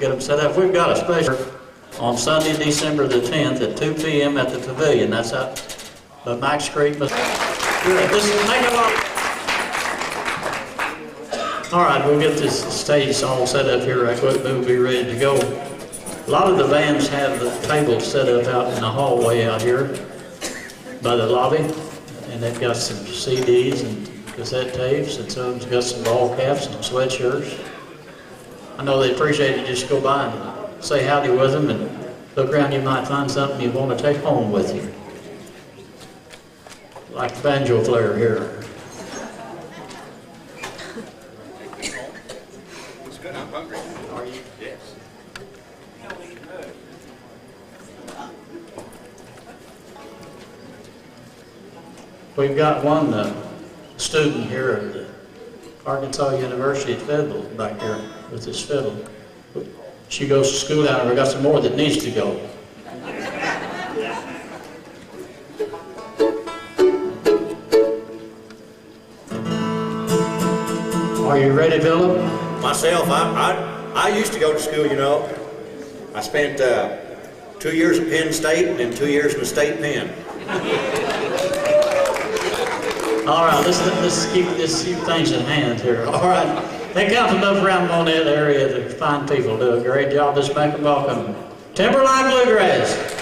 get them set up. We've got a special on Sunday, December the 10th at 2 p.m. at the Pavilion. That's up Max Creek. Good. This is make a lot. All right, we'll get this stage all set up here right quick. We'll be ready to go. A lot of the bands have the tables set up out in the hallway out here by the lobby, and they've got some CDs and cassette tapes, and some of them's got some ball caps and sweatshirts. I know they appreciate it. Just go by and say howdy with them and look around. You might find something you want to take home with you. Like the banjo player here. It's good, I'm hungry. Are you? Yes. We've got one student here at the Arkansas University at Fayetteville back there with his fiddle. She goes to school down there. We've got some more that needs to go. Are you ready, Philip? Myself, I used to go to school, you know. I spent 2 years at Penn State and then 2 years in the state pen. All right, let's keep things in hand here. All right, they got enough around on that area. The fine people do a great job. Let's make them welcome. Timberline Bluegrass.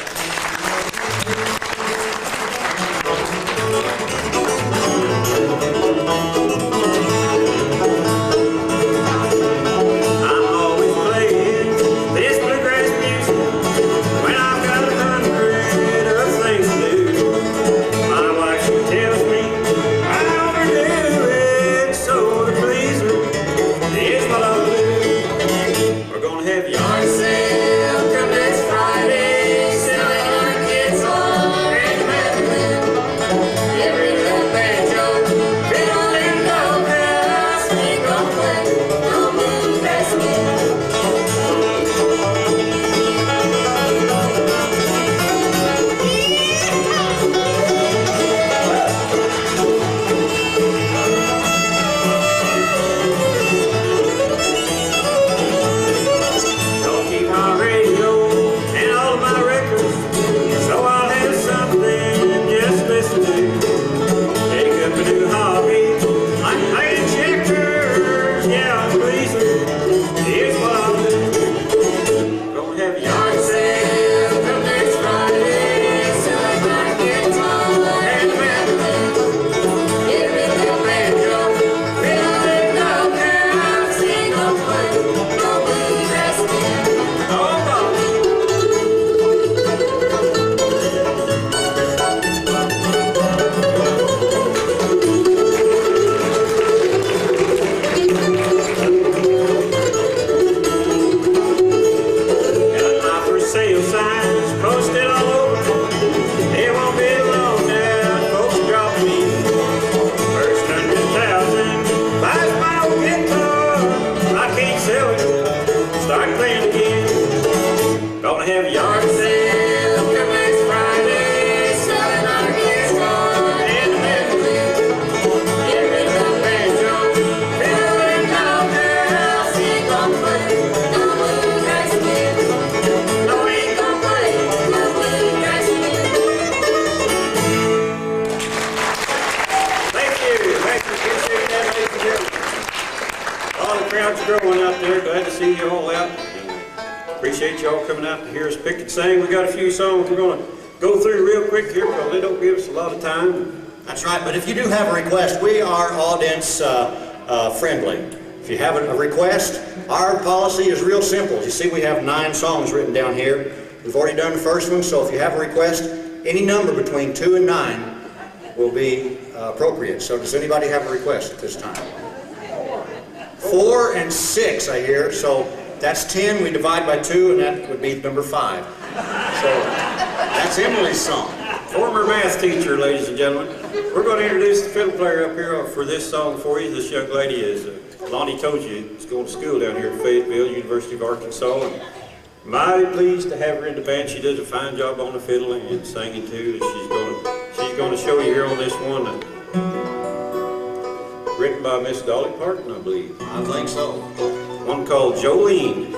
Growing out there, glad to see you all out. Appreciate y'all coming out to hear us pick and sing. We got a few songs we're going to go through real quick here because they don't give us a lot of time. That's right, but if you do have a request, we are audience friendly. If you have a request, our policy is real simple. You see, we have 9 songs written down here. We've already done the first one, so if you have a request, any number between 2 and 9 will be appropriate. So does anybody have a request at this time? 4 and 6, I hear. So that's 10. We divide by 2, and that would be number 5. So that's Emily's song. Former math teacher, ladies and gentlemen. We're going to introduce the fiddle player up here for this song for you. This young lady is, Lonnie told you, is going to school down here at Fayetteville, University of Arkansas. And mighty pleased to have her in the band. She does a fine job on the fiddle and singing too. She's going to show you here on this one. Written by Miss Dolly Parton, I believe. I think so. One called Jolene.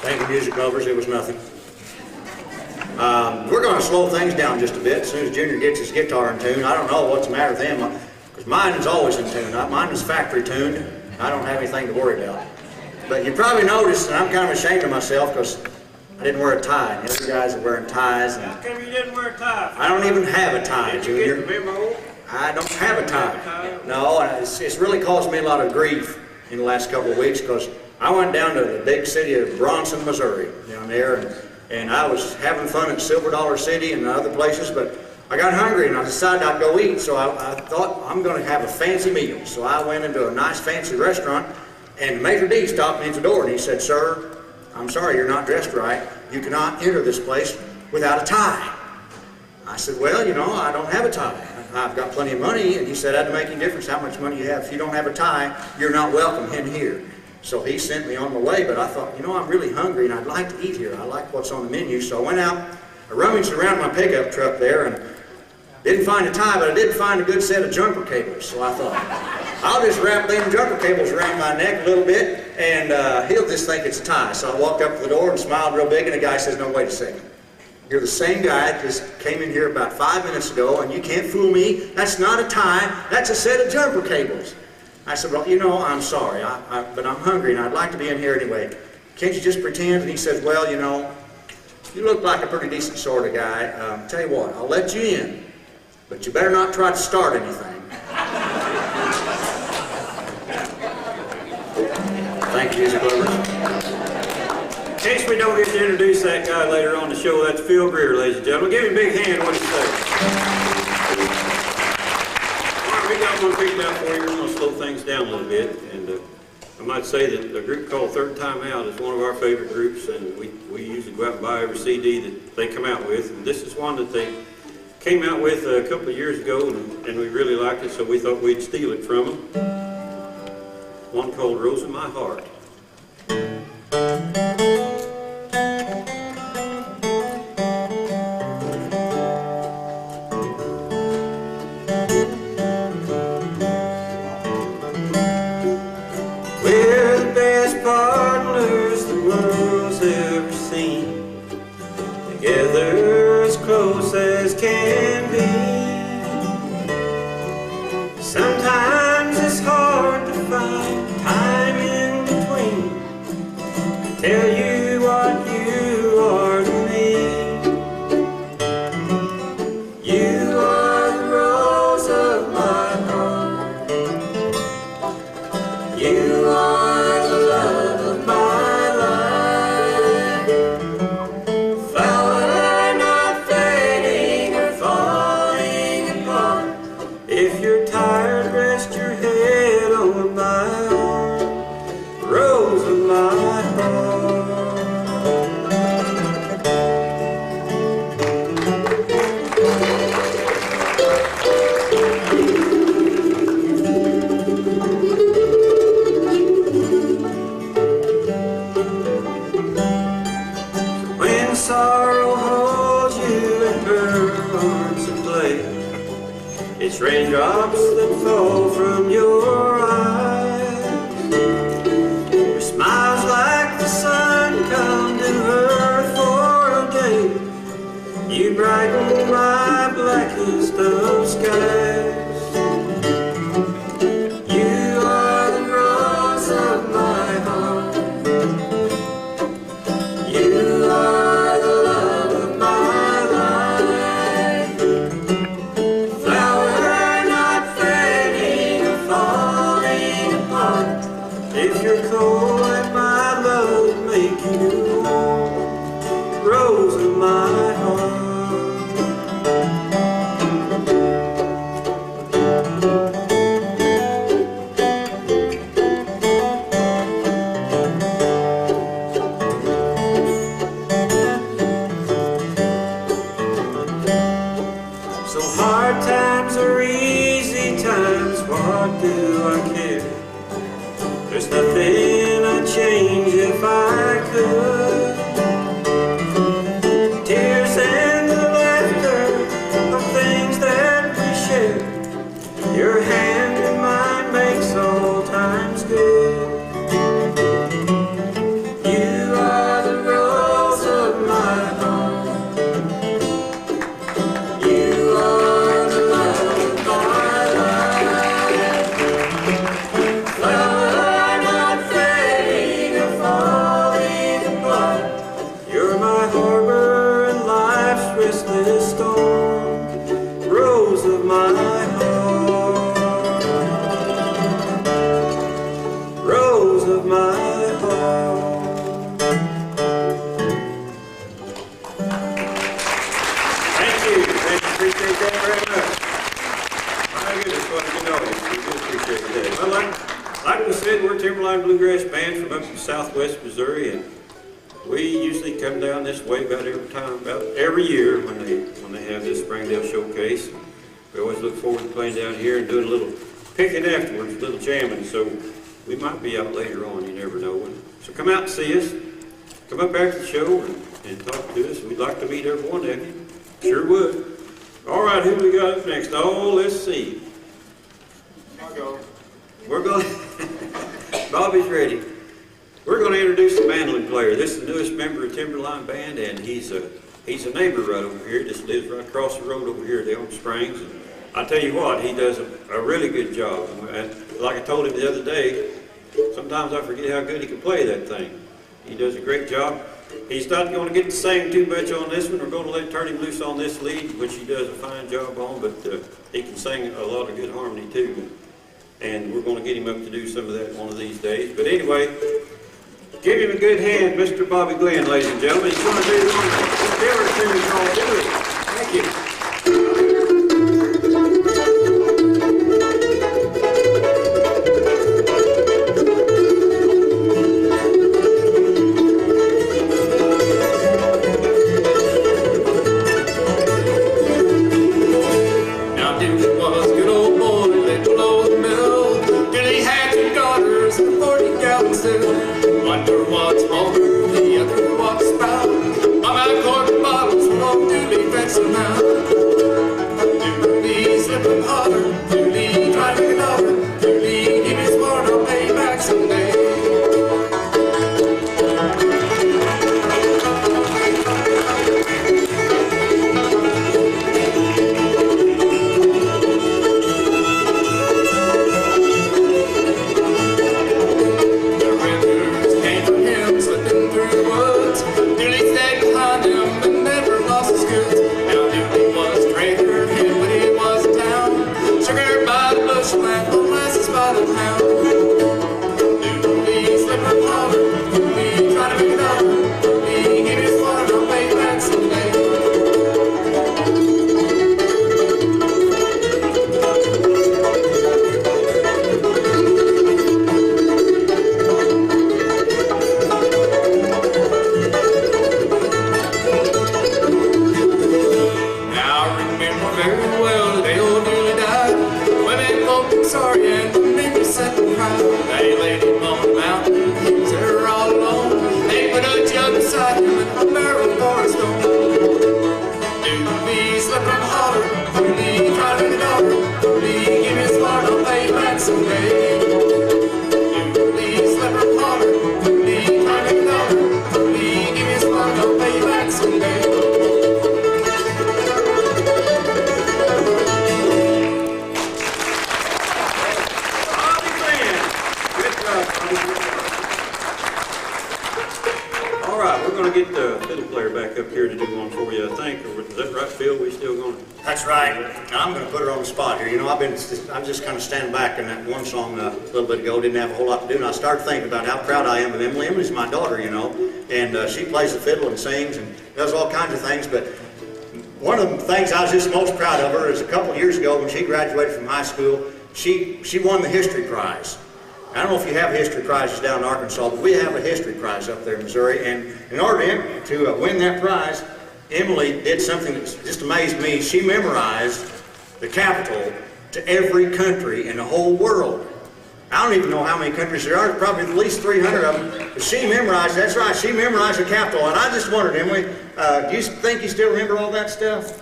Thank you, music lovers. It was nothing. We're going to slow things down just a bit as soon as Junior gets his guitar in tune. I don't know what's the matter with him, because mine is always in tune. Mine is factory tuned. I don't have anything to worry about. But you probably noticed, and I'm kind of ashamed of myself, because I didn't wear a tie. And the other guys are wearing ties. And How come you didn't wear a tie? I don't even have a tie, Did you Junior. get the memo? I don't have a tie. No, it's really caused me a lot of grief in the last couple of weeks, because I went down to the big city of Bronson, Missouri, down there, and I was having fun at Silver Dollar City and other places, but I got hungry and I decided I'd go eat, so I thought I'm going to have a fancy meal. So I went into a nice fancy restaurant, and Major D stopped me at the door and he said, "Sir, I'm sorry, you're not dressed right. You cannot enter this place without a tie." I said, "Well, you know, I don't have a tie. I've got plenty of money." And he said, "That doesn't make any difference how much money you have. If you don't have a tie, you're not welcome in here." So he sent me on my way, but I thought, you know, I'm really hungry and I'd like to eat here. I like what's on the menu. So I went out, I rummaged around my pickup truck there and didn't find a tie, but I did find a good set of jumper cables. So I thought, I'll just wrap them jumper cables around my neck a little bit and he'll just think it's a tie. So I walked up to the door and smiled real big, and the guy says, "No, wait a second. You're the same guy that just came in here about 5 minutes ago, and you can't fool me. That's not a tie, that's a set of jumper cables." I said, "Well, you know, I'm sorry, but I'm hungry and I'd like to be in here anyway. Can't you just pretend?" And he says, "Well, you know, you look like a pretty decent sort of guy. Tell you what, I'll let you in, but you better not try to start anything." Thank you, music lovers. In case we don't get to introduce that guy later on the show, that's Phil Greer, ladies and gentlemen. Give him a big hand. What do you say? We got one picked out for you. We're going to slow things down a little bit, and I might say that a group called Third Time Out is one of our favorite groups, and we usually go out and buy every CD that they come out with, and this is one that they came out with a couple of years ago, and we really liked it, so we thought we'd steal it from them. one called Rose of My Heart. We're the best partners the world's ever seen, together as close as can be. Sometimes it's hard to find time in between to tell you what you are to me. You are the rose of my heart. You are the love of my life. Flower not fading or falling apart. If you're tired, rest your head on my arm. Rose of my heart. When sorrow holds you in her arms and play, it's raindrops that fall from your eyes. Your smiles like the sun come to her for a day. You brighten my blackest of skies. You are the rose of my heart. You are the love of my life. Flower not fading or falling apart. If you're cold, let my love make you warm. Rose of my heart. So hard times or easy times, what do I care? There's nothing I'd change if I could. Tears and the laughter of things that we share. Your hand in mine makes all times good. You are the rose of my heart. You are the love of my life. Flower not fading or falling apart. You're my harbor in life's restless storm. Rose of my heart. Rose of my heart. Thank you. Appreciate that very much. My goodness, what a good audience. We do appreciate that. Well, like we said, we're a Timberline Bluegrass band from up in southwest Missouri, and we usually come down this way about every year when they have this Springdale showcase. We always look forward to playing down here and doing a little picking afterwards, a little jamming. So we might be out later on, you never know. So come out and see us. Come up after the show and talk to us. We'd like to meet every one of you. Sure would. All right, who we got up next? Oh, let's see. I'll go. We're going. Bobby's ready. We're going to introduce the mandolin player. This is the newest member of Timberline Band, and he's a neighbor right over here. Just lives right across the road over here at Elm Springs. And I tell you what, he does a really good job. And like I told him the other day, sometimes I forget how good he can play that thing. He does a great job. He's not going to get to sing too much on this one. We're going to turn him loose on this lead, which he does a fine job on, but he can sing a lot of good harmony too. And we're going to get him up to do some of that one of these days. But anyway, give him a good hand, Mr. Bobby Glenn, ladies and gentlemen. He's going to do one of the favorite tunes called Do It. Thank you. Now Duke was a good old boy, lived below the mill, till he had two daughters. still. Wonder what's longer, the other walks about. On my cork bottles, won't Dooley fetch them out. Dooley slip them holler, Dooley try to make a dollar. Dooley give me smart, I'll pay back someday. I'm just kind of standing back in that one song a little bit ago, didn't have a whole lot to do, and I started thinking about how proud I am of Emily. Emily's my daughter, you know, and she plays the fiddle and sings and does all kinds of things, but one of the things I was just most proud of her is a couple of years ago when she graduated from high school, she won the history prize. I don't know if you have history prizes down in Arkansas, but we have a history prize up there in Missouri, and in order to win that prize, Emily did something that just amazed me. She memorized the capital to every country in the whole world. I don't even know how many countries there are, probably at least 300 of them, but she memorized, that's right, she memorized the capital, and I just wondered, Emily, do you think you still remember all that stuff?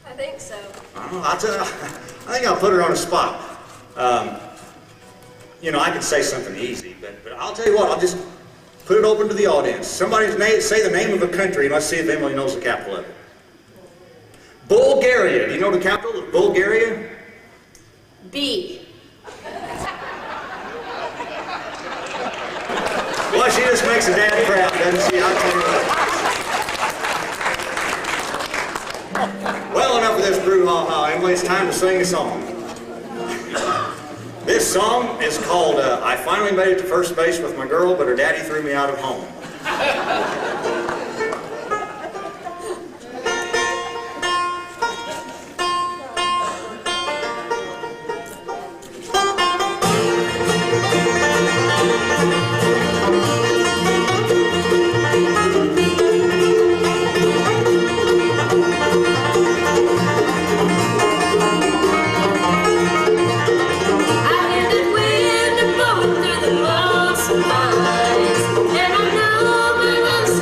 I think so. I think I'll put her on the spot. You know, I could say something easy, but I'll tell you what, I'll just put it open to the audience. Somebody say the name of a country, and let's see if Emily knows the capital of it. Bulgaria. Do you know the capital of Bulgaria? B. Well, she just makes a dad proud, doesn't she? I'll tell you what. Well, enough of this brouhaha, Emily. It's time to sing a song. This song is called I Finally Made It to First Base with My Girl, but Her Daddy Threw Me Out of Home. Through the walls of eyes, and I know my love's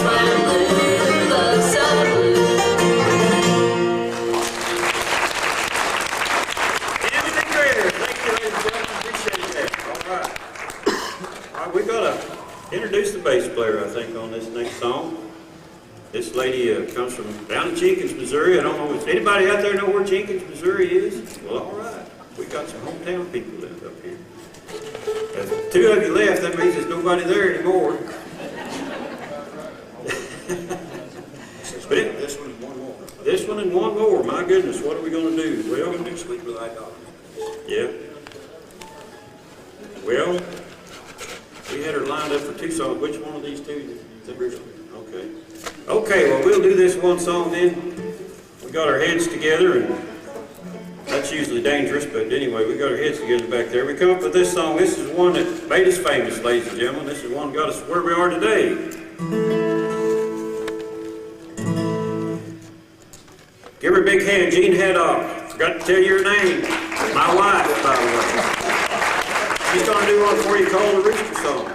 swam blue, love so blue. Timothy Greer, thank you, ladies and gentlemen, appreciate that. All right, we've got to introduce the bass player, I think, on this next song. This lady comes from down in Jenkins, Missouri. I don't know if anybody out there know where Jenkins, Missouri is. Well, all right, we got some hometown people that up here. If two of you left, that means there's nobody there anymore. This one and one more. This one and one more. My goodness, what are we going to do? Well, We're going to do Sweet Blue Eyed Dog. yeah. Well, we had her lined up for two songs. Which one of these two? Okay. Okay, well, we'll do this one song then. We got our heads together, and that's usually dangerous, but anyway, we got our heads together back there. We come up with this song. This is one that made us famous, ladies and gentlemen. This is one that got us where we are today. Give her a big hand, Jean Haddock. Forgot to tell you her name. My wife, by the way. She's going to do one for you called the Rooster Song.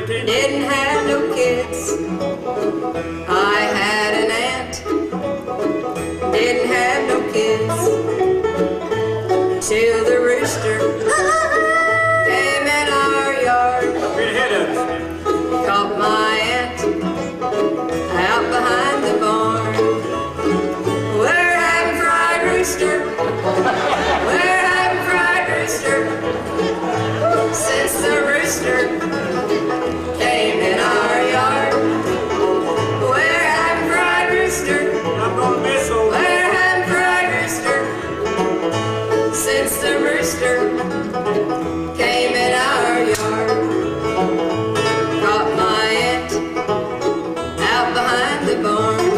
Didn't have no kids. I had an aunt. Didn't have no kids. Till the rooster came in our yard. Caught my aunt out behind the barn. We're having fried rooster. We're having fried rooster. Since the rooster came in our yard. We're having fried rooster. I'm gonna miss old. We're having fried rooster. Since the rooster came in our yard. Caught my aunt out behind the barn.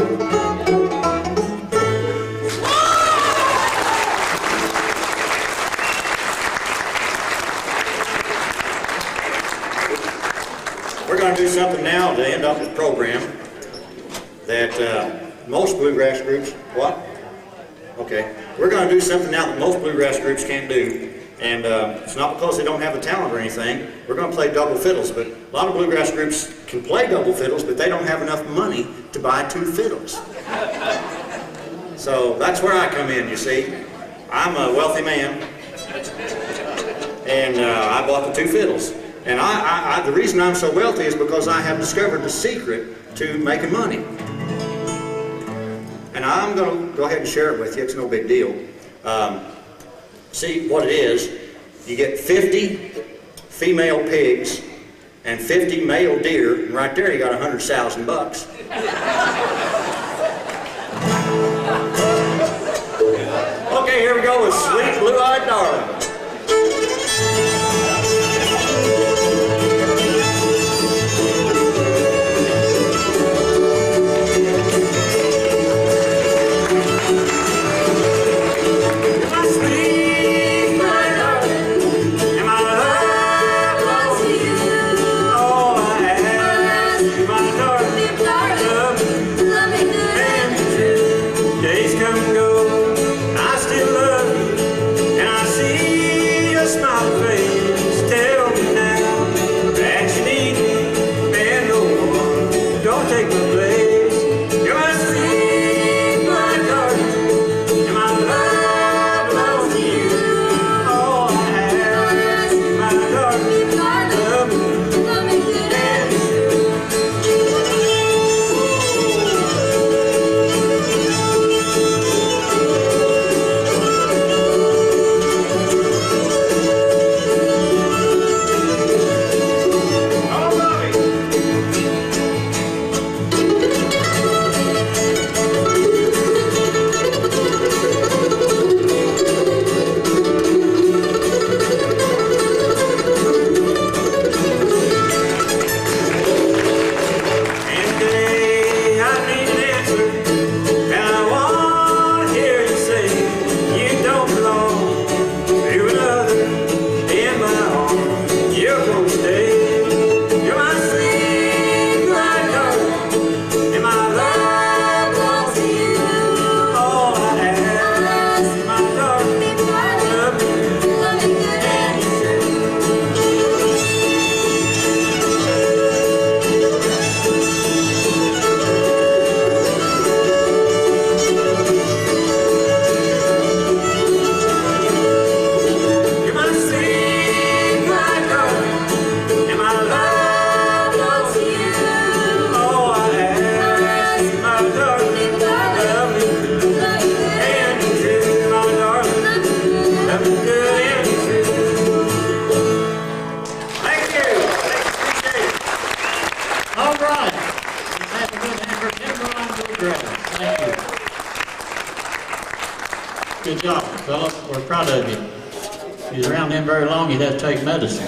We're going to do something now to end up this program that most bluegrass groups, what? Okay. We're going to do something now that most bluegrass groups can't do. And it's not because they don't have the talent or anything. We're going to play double fiddles, but a lot of bluegrass groups can play double fiddles, but they don't have enough money to buy 2 fiddles. So that's where I come in, you see. I'm a wealthy man, and I bought the 2 fiddles. And the reason I'm so wealthy is because I have discovered the secret to making money. And I'm going to go ahead and share it with you. It's no big deal. See what it is. You get 50 female pigs and 50 male deer, and right there you got $100,000. Okay, here we go with Sweet Blue-Eyed Darling. Good job, fellas. We're proud of you. If you're around him very long, you'd have to take medicine.